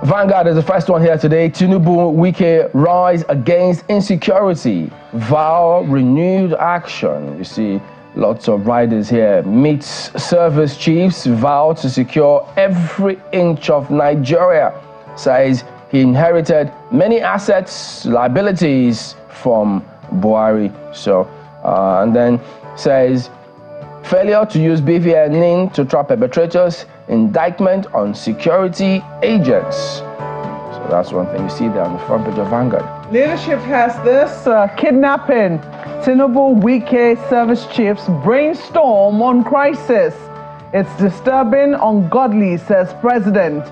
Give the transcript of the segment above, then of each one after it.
Vanguard is the first one here today. Tinubu, Wike rise against insecurity, vow renewed action. You see lots of riders here. Meets service chiefs, vow to secure every inch of Nigeria. Says he inherited many assets, liabilities from Buhari. And then says failure to use BVN to trap perpetrators, indictment on security agents. So that's one thing you see there on the front page of Vanguard. Leadership has this kidnapping. Tinubu, Wike service chiefs brainstorm on crisis. It's disturbing, ungodly, says President.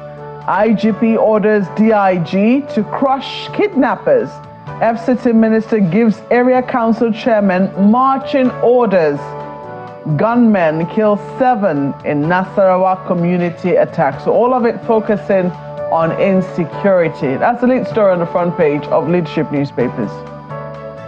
IGP orders DIG to crush kidnappers. FCT minister gives area council chairman marching orders. Gunmen kill 7 in Nasarawa community attack. So all of it focusing on insecurity. That's the lead story on the front page of leadership newspapers.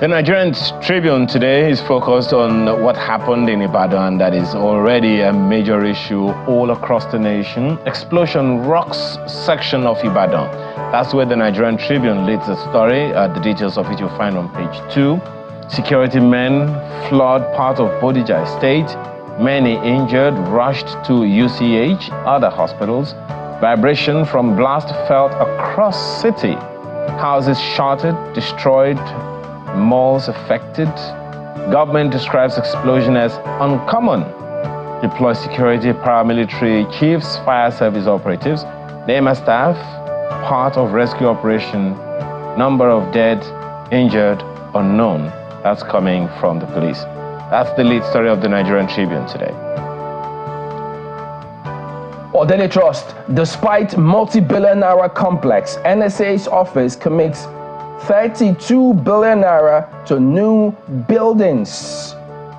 The Nigerian Tribune today is focused on what happened in Ibadan. That is already a major issue all across the nation. Explosion rocks section of Ibadan. That's where the Nigerian Tribune leads the story. The details of it you'll find on page 2. Security men flood part of Bodija Estate. Many injured rushed to UCH, other hospitals. Vibration from blast felt across city. Houses shattered, destroyed, malls affected. Government describes explosion as uncommon. Deploy security, paramilitary chiefs, fire service operatives. NEMA staff, part of rescue operation. Number of dead, injured, unknown. That's coming from the police. That's the lead story of the Nigerian Tribune today. Or Daily Trust, despite multi-billion naira complex, NSA's office commits 32 billion naira to new buildings.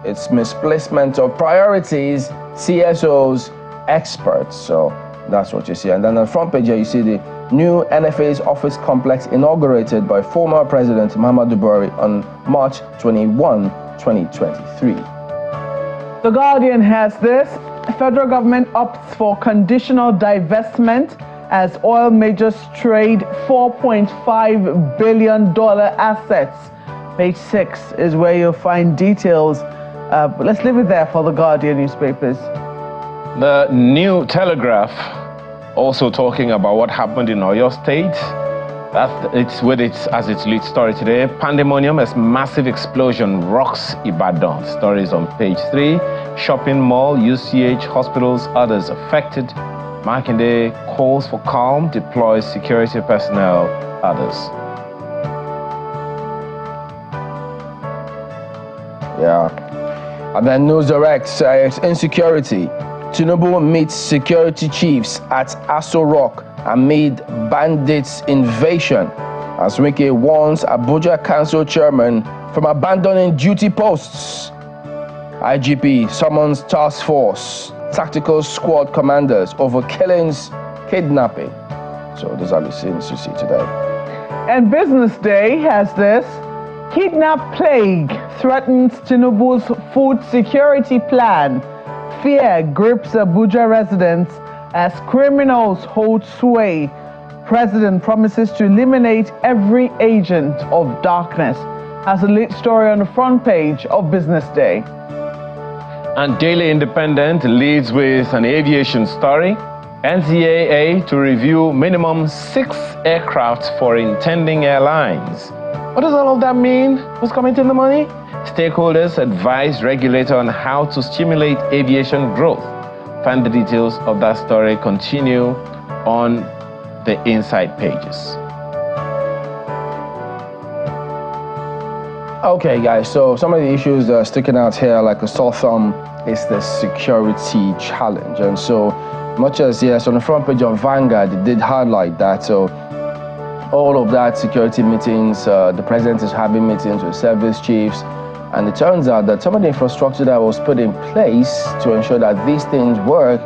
It's misplacement of priorities, CSOs, experts. So that's what you see. And then on the front page here, you see the new NFA's office complex inaugurated by former President Muhammadu Buhari on March 21, 2023. The Guardian has this. Federal government opts for conditional divestment as oil majors trade $4.5 billion assets. Page 6 is where you'll find details. But let's leave it there for the Guardian newspapers. The New Telegraph also talking about what happened in Oyo State. It's with it as its lead story today. Pandemonium as massive explosion rocks Ibadan. Stories on page 3. Shopping mall, UCH, hospitals, others affected. Makinde calls for calm, deploys security personnel, others. Yeah. And then News Direct says insecurity. Tinubu meets security chiefs at Aso Rock amid bandits' invasion. As Wike warns Abuja Council chairman from abandoning duty posts. IGP summons task force, tactical squad commanders over killings, kidnapping. So those are the scenes you see today. And Business Day has this. Kidnap plague threatens Tinubu's food security plan. Fear grips Abuja residents as criminals hold sway. President promises to eliminate every agent of darkness. Has a lead story on the front page of Business Day. And Daily Independent leads with an aviation story. NCAA to review minimum 6 aircraft for intending airlines. What does all of that mean? Who's commenting the money? Stakeholders advise regulator on how to stimulate aviation growth. Find the details of that story. Continue on the inside pages. Okay, guys, so some of the issues that are sticking out here like a sore thumb is the security challenge. And so much as, yes, on the front page of Vanguard, it did highlight that. So all of that security meetings, the president is having meetings with service chiefs. And it turns out that some of the infrastructure that was put in place to ensure that these things work,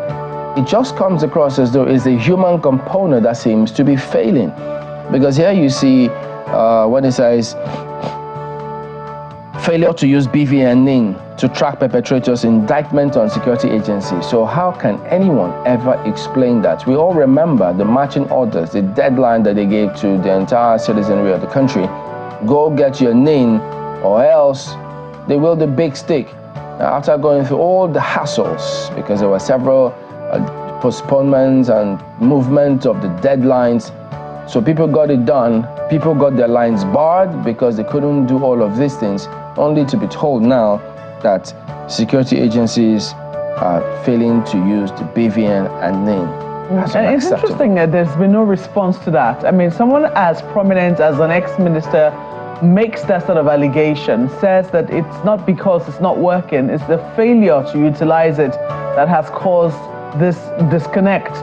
it just comes across as though it's the human component that seems to be failing. Because here you see when it says failure to use BVN to track perpetrators' indictment on security agencies. So how can anyone ever explain that? We all remember the marching orders, the deadline that they gave to the entire citizenry of the country. Go get your name or else they will the big stick. Now, after going through all the hassles, because there were several postponements and movement of the deadlines, so people got it done. People got their lines barred because they couldn't do all of these things, only to be told now that security agencies are failing to use the BVN and name. And it's interesting that there's been no response to that. I mean, someone as prominent as an ex-minister makes that sort of allegation, says that it's not because it's not working, it's the failure to utilize it that has caused this disconnect.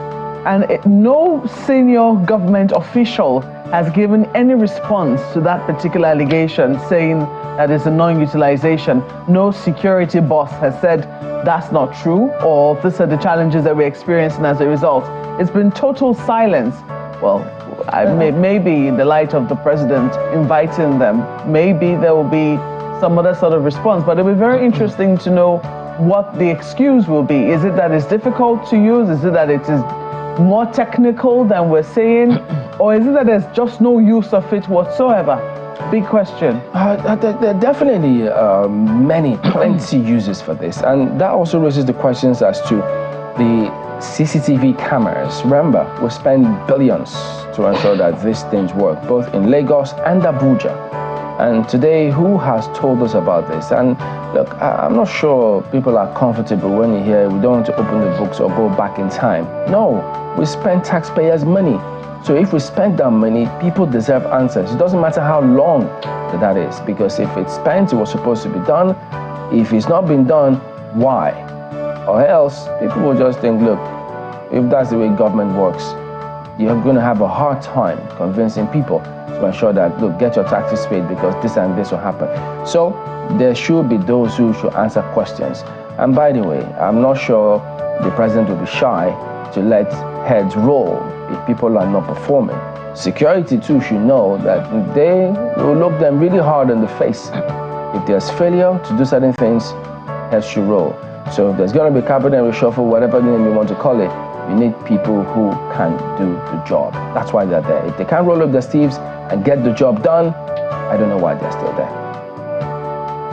And no senior government official has given any response to that particular allegation, saying that it's a non-utilization. No security boss has said that's not true, or these are the challenges that we're experiencing as a result. It's been total silence. Well, maybe in the light of the president inviting them, maybe there will be some other sort of response, but it'll be very interesting to know what the excuse will be. Is it that it's difficult to use? Is it that it is more technical than we're saying? Or is it that there's just no use of it whatsoever? Big question. There are definitely plenty uses for this. And that also raises the questions as to the CCTV cameras. Remember, we spend billions to ensure that these things work, both in Lagos and Abuja. And today, who has told us about this? And look, I'm not sure people are comfortable when you hear we don't want to open the books or go back in time. No, we spend taxpayers' money. So if we spend that money, people deserve answers. It doesn't matter how long that is, because if it's spent, it was supposed to be done. If it's not been done, why? Or else, people will just think, look, if that's the way government works, you're going to have a hard time convincing people to ensure that, look, get your taxes paid because this and this will happen. So there should be those who should answer questions. And by the way, I'm not sure the president will be shy to let heads roll if people are not performing. Security too should know that they will look them really hard in the face. If there's failure to do certain things, heads should roll. So if there's going to be cabinet reshuffle, whatever name you want to call it, you need people who can do the job. That's why they're there. If they can't roll up their sleeves and get the job done, I don't know why they're still there.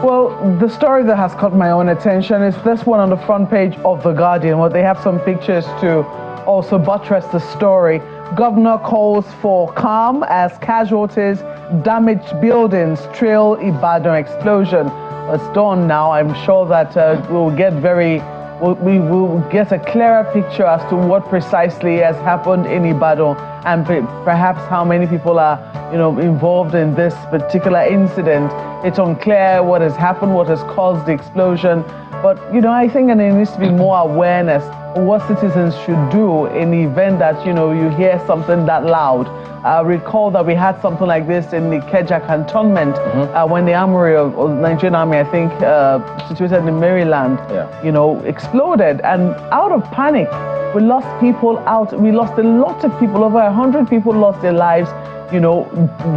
Well, the story that has caught my own attention is this one on the front page of The Guardian, where they have some pictures to also buttress the story. Governor calls for calm as casualties, damaged buildings trail Ibadan explosion. It's done now. I'm sure that we will get a clearer picture as to what precisely has happened in Ibadan, and perhaps how many people are, involved in this particular incident. It's unclear what has happened, what has caused the explosion. But, I think that there needs to be more awareness of what citizens should do in the event that, you hear something that loud. I recall that we had something like this in the Ikeja cantonment when the armory of the Nigerian army, I think, situated in Maryland, exploded. And out of panic, we lost people out. We lost a lot of people. Over 100 people lost their lives,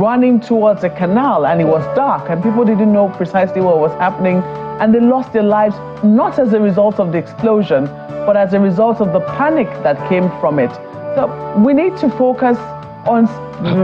running towards a canal, and it was dark, and people didn't know precisely what was happening. And they lost their lives not as a result of the explosion, but as a result of the panic that came from it. So we need to focus on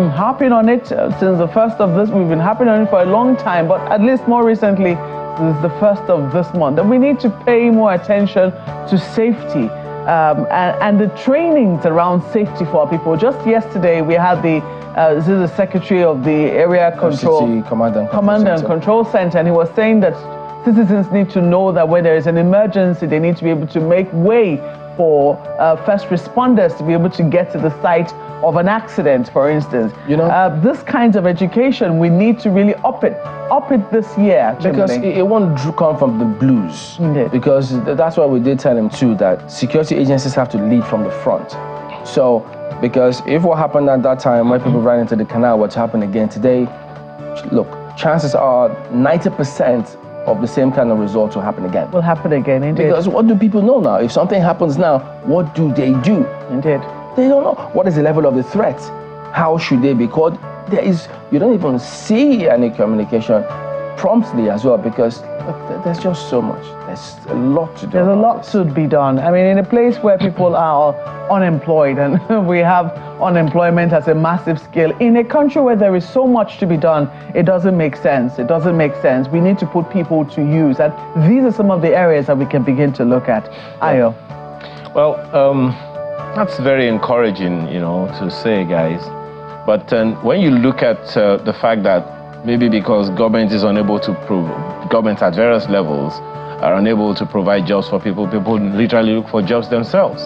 harping on it since the first of this. We've been harping on it for a long time, but at least more recently, since the first of this month. And we need to pay more attention to safety and the trainings around safety for our people. Just yesterday, we had this is the secretary of the area control, command and control center, and he was saying that citizens need to know that when there is an emergency, they need to be able to make way for first responders to be able to get to the site of an accident, for instance. This kind of education, we need to really up it this year. Because it won't come from the blues. Indeed. Because that's why we did tell him too, that security agencies have to lead from the front. So, because if what happened at that time, when people ran into the canal, what's happened again today, look, chances are 90% of the same kind of results will happen again. Will happen again, indeed. Because what do people know now? If something happens now, what do they do? Indeed. They don't know. What is the level of the threat? How should they be called? You don't even see any communication promptly as well, because there's just so much. There's a lot to do. There's a lot to be done. I mean, in a place where people are unemployed and we have unemployment at a massive scale, in a country where there is so much to be done, it doesn't make sense. It doesn't make sense. We need to put people to use. And these are some of the areas that we can begin to look at. Ayo. Well, that's very encouraging, to say, guys. But when you look at the fact that maybe because government is unable to government at various levels are unable to provide jobs for people literally look for jobs themselves.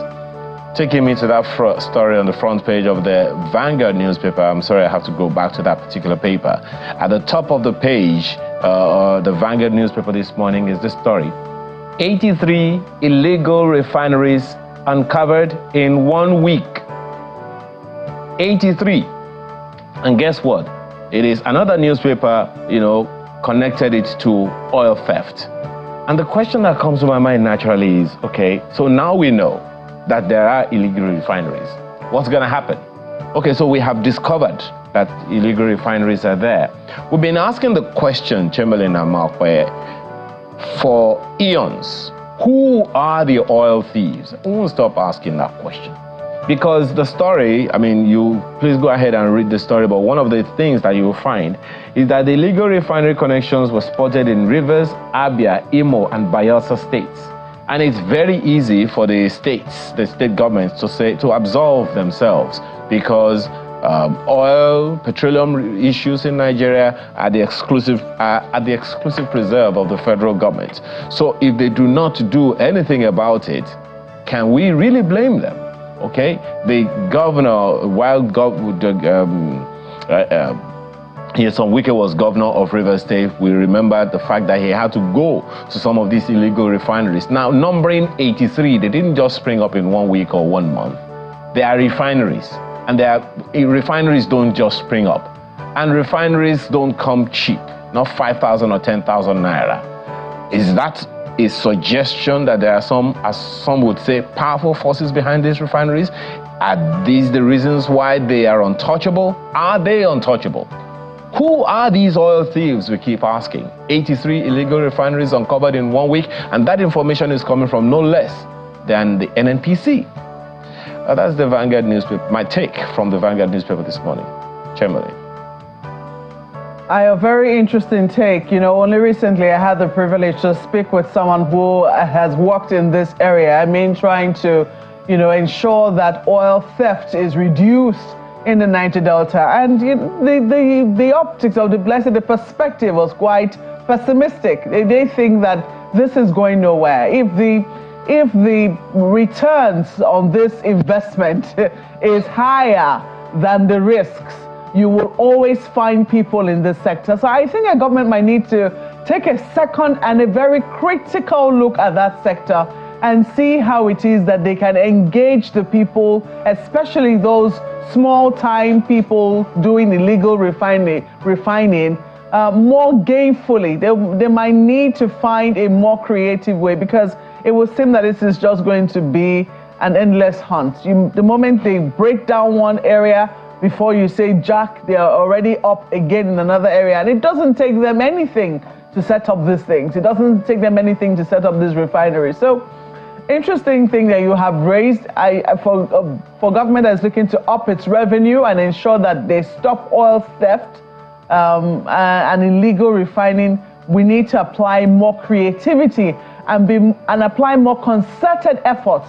Taking me to that story on the front page of the Vanguard newspaper, I'm sorry I have to go back to that particular paper. At the top of the page, the Vanguard newspaper this morning is this story. 83 illegal refineries uncovered in 1 week. 83. And guess what? It is another newspaper, connected it to oil theft. And the question that comes to my mind naturally is, okay, so now we know that there are illegal refineries. What's going to happen? Okay, so we have discovered that illegal refineries are there. We've been asking the question, Chamberlain and Malkwe, for eons. Who are the oil thieves? We won't stop asking that question. Because the story, you please go ahead and read the story, but one of the things that you will find is that the illegal refinery connections were spotted in Rivers, Abia, Imo, and Bayelsa states. And it's very easy for the states, the state governments, to absolve themselves, because oil, petroleum issues in Nigeria are the exclusive preserve of the federal government. So if they do not do anything about it, can we really blame them? Okay, the governor, Wike was governor of Rivers State. We remember the fact that he had to go to some of these illegal refineries. Now, numbering 83, they didn't just spring up in 1 week or 1 month. They are refineries, and refineries don't just spring up, and refineries don't come cheap, not 5,000 or 10,000 naira. Is that a suggestion that there are some, as some would say, powerful forces behind these refineries? Are these the reasons why they are untouchable? Are they untouchable? Who are these oil thieves, we keep asking? 83 illegal refineries uncovered in 1 week, and that information is coming from no less than the NNPC. That's the Vanguard newspaper, my take from the Vanguard newspaper this morning. Chamberlain. A very interesting take. Only recently I had the privilege to speak with someone who has worked in this area. Trying to, ensure that oil theft is reduced in the Niger Delta. And the optics of the perspective was quite pessimistic. They think that this is going nowhere. If the returns on this investment is higher than the risks, you will always find people in this sector. So I think a government might need to take a second and a very critical look at that sector and see how it is that they can engage the people, especially those small-time people doing illegal refining more gainfully. They might need to find a more creative way, because it will seem that this is just going to be an endless hunt. The moment they break down one area, before you say Jack, they are already up again in another area. And it doesn't take them anything to set up these things. It doesn't take them anything to set up this refinery. So, interesting thing that you have raised. For government that's looking to up its revenue and ensure that they stop oil theft and illegal refining, we need to apply more creativity and apply more concerted efforts.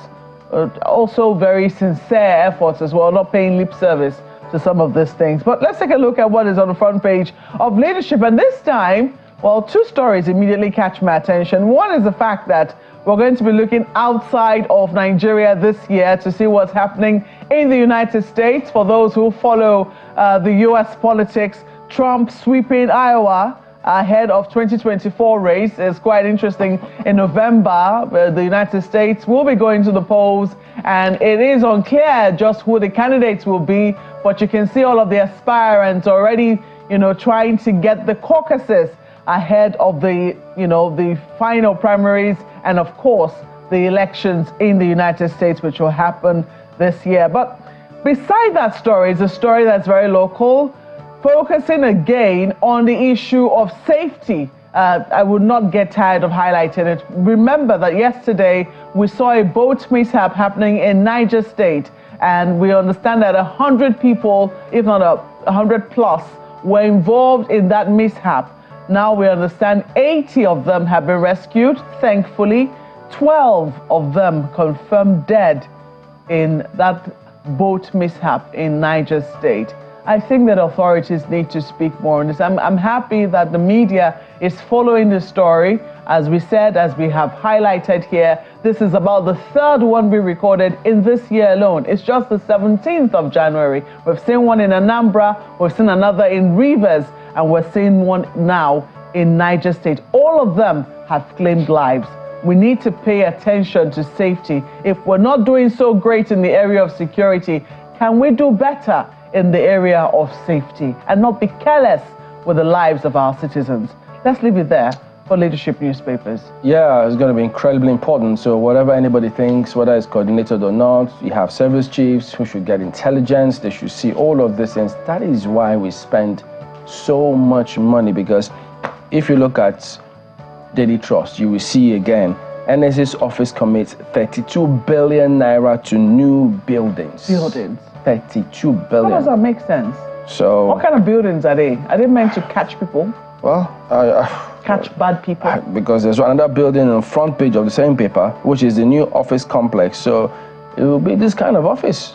Also very sincere efforts as well, not paying lip service to some of these things. But let's take a look at what is on the front page of Leadership. And this time, well, two stories immediately catch my attention. One is the fact that we're going to be looking outside of Nigeria this year to see what's happening in the United States. For those who follow the U.S. politics, Trump sweeping Iowa ahead of 2024 race is quite interesting. In November, the United States will be going to the polls, and it is unclear just who the candidates will be, but you can see all of the aspirants already, trying to get the caucuses ahead of the, the final primaries and, of course, the elections in the United States, which will happen this year. But beside that story is a story that's very local. focusing again on the issue of safety. I would not get tired of highlighting it. Remember that yesterday we saw a boat mishap happening in Niger State, and we understand that 100 people, if not 100 plus, were involved in that mishap. Now we understand 80 of them have been rescued, thankfully. 12 of them confirmed dead in that boat mishap in Niger State. I think that authorities need to speak more on this. I'm happy that the media is following the story. As we said, as we have highlighted here, this is about the third one we recorded in this year alone. It's just the 17th of January. We've seen one in Anambra, we've seen another in Rivers, and we're seeing one now in Niger State. All of them have claimed lives. We need to pay attention to safety. If we're not doing so great in the area of security, can we do better in the area of safety and not be careless with the lives of our citizens? Let's leave it there for leadership newspapers. Yeah, it's going to be incredibly important. So whatever anybody thinks, whether it's coordinated or not, you have service chiefs who should get intelligence. They should see all of these things. That is why we spend so much money, because if you look at Daily Trust, you will see again, NSA's office commits 32 billion naira to new buildings. 32 billion. How does that make sense? So what kind of buildings are they? Are they meant to catch people? Well, catch bad people? Because there's another building on the front page of the same paper, which is the new office complex. So it will be this kind of office.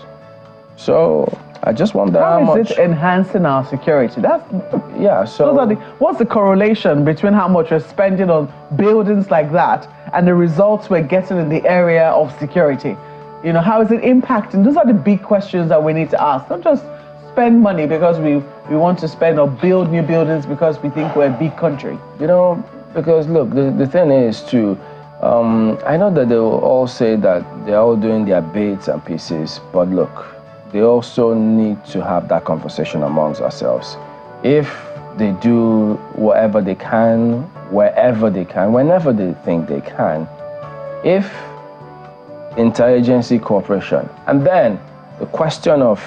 So I just wonder how much. How is it enhancing our security? Yeah. So what's the correlation between how much we're spending on buildings like that and the results we're getting in the area of security? You know, how is it impacting? Those are the big questions that we need to ask. Not just spend money because we want to spend or build new buildings because we think we're a big country. You know, because look, the thing is too, I know that they will all say that they're all doing their bits and pieces, but look, they also need to have that conversation amongst ourselves. If they do whatever they can, wherever they can, whenever they think they can, if interagency cooperation, and then the question of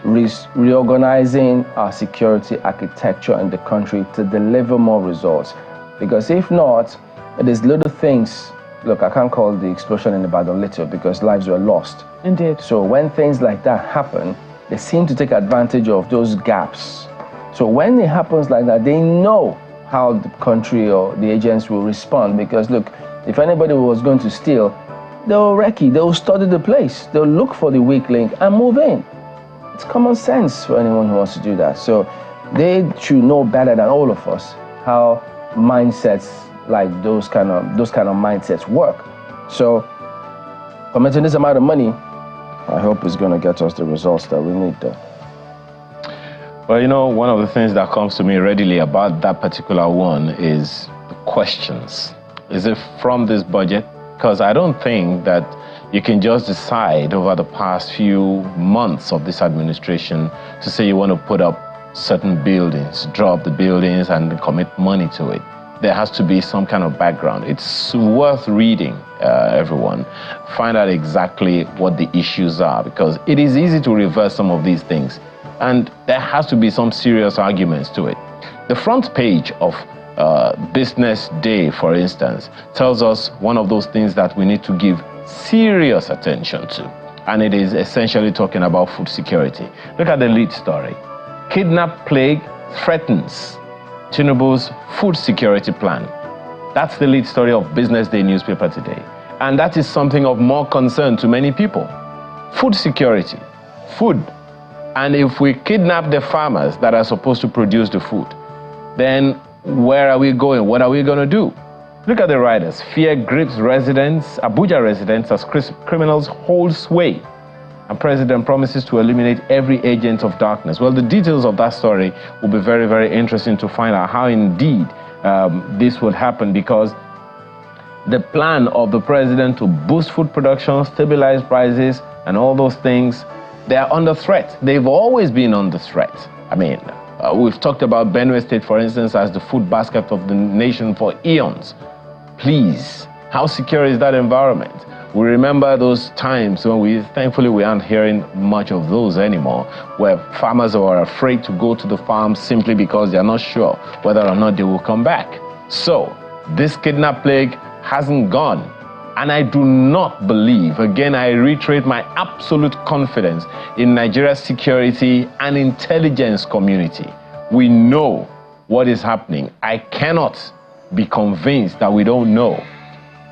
reorganizing our security architecture in the country to deliver more results. Because if not, there's little things. Look, I can't call the explosion in Ibadan little because lives were lost. Indeed. So when things like that happen, they seem to take advantage of those gaps. So when it happens like that, they know how the country or the agents will respond. Because look, if anybody was going to steal, they'll recce, they'll study the place, they'll look for the weak link and move in. It's common sense for anyone who wants to do that. So they should know better than all of us how mindsets like those kind of mindsets work. So committing this amount of money, I hope it's going to get us the results that we need though. Well, you know, one of the things that comes to me readily about that particular one is the questions. Is it from this budget? Because I don't think that you can just decide over the past few months of this administration to say you want to put up certain buildings, drop the buildings and commit money to it. There has to be some kind of background. It's worth reading, everyone. Find out exactly what the issues are, because it is easy to reverse some of these things. And there has to be some serious arguments to it. The front page of Business Day, for instance, tells us one of those things that we need to give serious attention to. And it is essentially talking about food security. Look at the lead story. Kidnap plague threatens Tinubu's food security plan. That's the lead story of Business Day newspaper today. And that is something of more concern to many people. Food security, food. And if we kidnap the farmers that are supposed to produce the food, then where are we going? What are we going to do? Look at the riders. Fear grips residents, Abuja residents, as criminals hold sway. And President promises to eliminate every agent of darkness. Well, the details of that story will be very, very interesting to find out how indeed this would happen, because the plan of the president to boost food production, stabilize prices, and all those things, they are under threat. They've always been under threat. I mean, we've talked about Benue State, for instance, as the food basket of the nation for eons. Please, how secure is that environment? We remember those times when thankfully we aren't hearing much of those anymore, where farmers are afraid to go to the farm simply because they're not sure whether or not they will come back. So this kidnap plague hasn't gone. And I do not believe, again, I reiterate my absolute confidence in Nigeria's security and intelligence community. We know what is happening. I cannot be convinced that we don't know.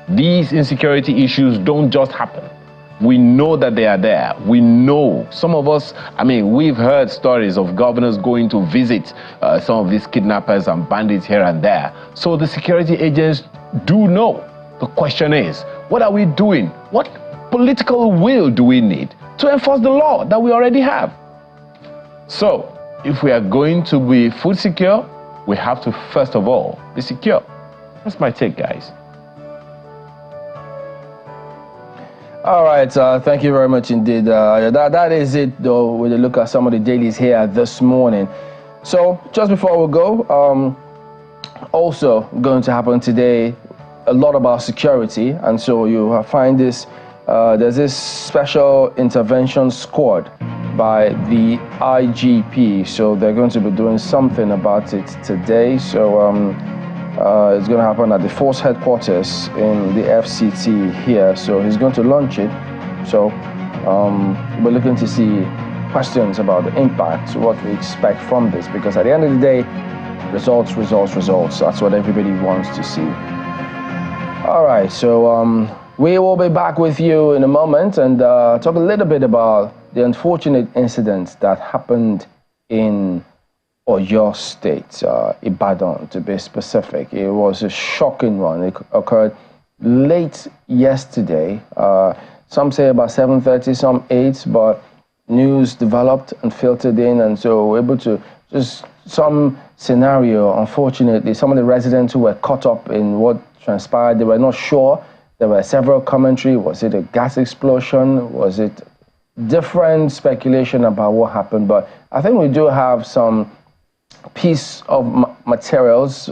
These insecurity issues don't just happen. We know that they are there. We know. Some of us, we've heard stories of governors going to visit some of these kidnappers and bandits here and there. So the security agents do know. The question is, what are we doing? What political will do we need to enforce the law that we already have? So, if we are going to be food secure, we have to first of all be secure. That's my take, guys. All right, thank you very much indeed. That is it, though, with a look at some of the dailies here this morning. So, just before we go, also going to happen today, a lot about security, and so you find this, there's this special intervention squad by the IGP, so they're going to be doing something about it today. So it's going to happen at the force headquarters in the FCT here, so he's going to launch it. So we're looking to see questions about the impact, what we expect from this, because at the end of the day, results, that's what everybody wants to see. All right, so we will be back with you in a moment and talk a little bit about the unfortunate incident that happened in Oyo State, Ibadan to be specific. It was a shocking one. It occurred late yesterday. Some say about 7:30, some 8, but news developed and filtered in, and so we're able to just some scenario. Unfortunately, some of the residents who were caught up in what transpired, they were not sure. There were several commentary. Was it a gas explosion? Was it different speculation about what happened? But I think we do have some piece of materials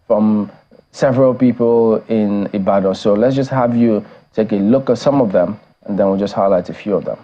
from several people in Ibadan. So let's just have you take a look at some of them, and then we'll just highlight a few of them.